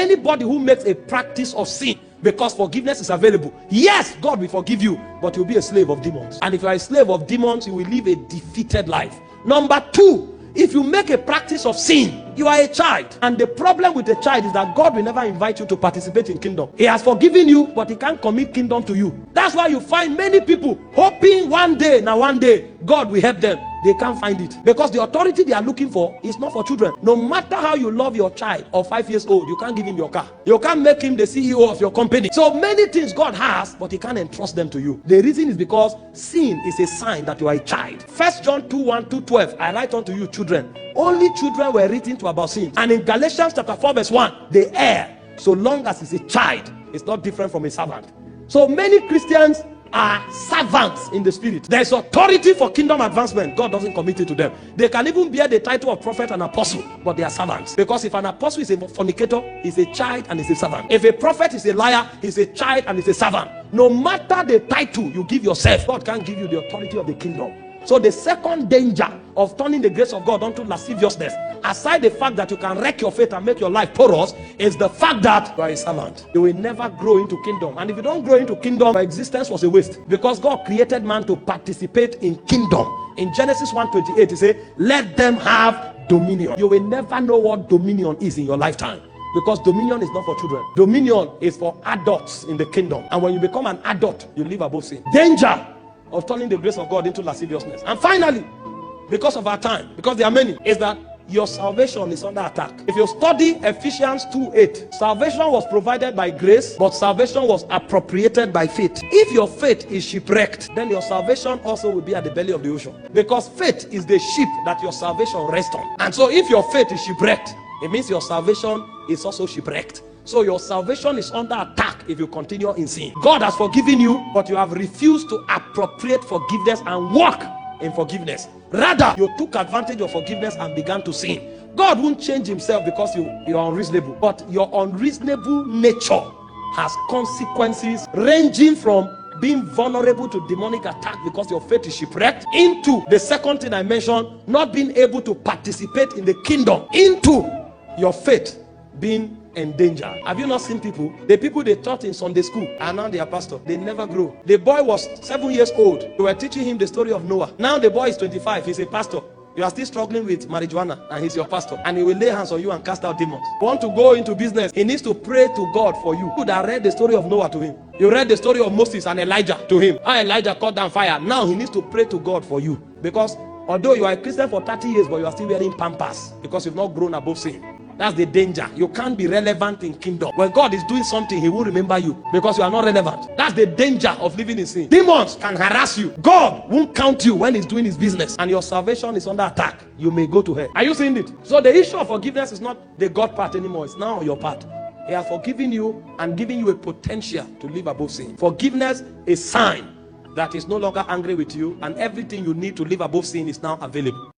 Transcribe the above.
anybody who makes a practice of sin because forgiveness is available, yes, God will forgive you, but you'll be a slave of demons. And if you are a slave of demons, you will live a defeated life. Number two, if you make a practice of sin, you are a child. And the problem with a child is that God will never invite you to participate in kingdom. He has forgiven you, but he can't commit kingdom to you. That's why you find many people hoping one day God will help them. They can't find it because the authority they are looking for is not for children. No matter how you love your child of 5 years old, you can't give him your car. You can't make him the CEO of your company. So many things God has, but he can't entrust them to you. The reason is because sin is a sign that you are a child. 1 John 2:1-12, I write unto you, children, only children were written to about sin. And in Galatians chapter 4 verse 1, the heir, so long as he's a child, is not different from a servant. So many Christians are servants in the spirit. There's authority for kingdom advancement. God doesn't commit it to them. They can even bear the title of prophet and apostle, but they are servants. Because if an apostle is a fornicator, he's a child and he's a servant. If a prophet is a liar, he's a child and he's a servant. No matter the title you give yourself, God can't give you the authority of the kingdom. So the second danger of turning the grace of God unto lasciviousness, aside the fact that you can wreck your faith and make your life porous, is the fact that you are a servant. You will never grow into kingdom. And if you don't grow into kingdom, your existence was a waste. Because God created man to participate in kingdom. In Genesis 1:28, he said, let them have dominion. You will never know what dominion is in your lifetime. Because dominion is not for children. Dominion is for adults in the kingdom. And when you become an adult, you live above sin. Danger of turning the grace of God into lasciviousness. And finally, because of our time, because there are many, is that your salvation is under attack. If you study Ephesians 2:8, salvation was provided by grace, but salvation was appropriated by faith. If your faith is shipwrecked, then your salvation also will be at the belly of the ocean. Because faith is the ship that your salvation rests on. And so if your faith is shipwrecked, it means your salvation is also shipwrecked. So your salvation is under attack if you continue in sin. God has forgiven you, but you have refused to appropriate forgiveness and walk in forgiveness. Rather, you took advantage of forgiveness and began to sin. God won't change himself because you are unreasonable. But your unreasonable nature has consequences ranging from being vulnerable to demonic attack because your faith is shipwrecked, into the second thing I mentioned, not being able to participate in the kingdom, into your faith being endangered. Have you not seen people? The people they taught in Sunday school are now their pastor. They never grow. The boy was 7 years old. They were teaching him the story of Noah. Now the boy is 25. He's a pastor. You are still struggling with marijuana and he's your pastor, and he will lay hands on you and cast out demons. You want to go into business, he needs to pray to God for you. You could have read the story of Noah to him. You read the story of Moses and Elijah to him. How Elijah caught down fire. Now he needs to pray to God for you. Because although you are a Christian for 30 years, but you are still wearing pampers because you've not grown above sin. That's the danger. You can't be relevant in kingdom. When God is doing something, he won't remember you because you are not relevant. That's the danger of living in sin. Demons can harass you. God won't count you when he's doing his business, and your salvation is under attack. You may go to hell. Are you seeing it? So the issue of forgiveness is not the God part anymore. It's now your part. He has forgiven you and given you a potential to live above sin. Forgiveness is a sign that is no longer angry with you, and everything you need to live above sin is now available.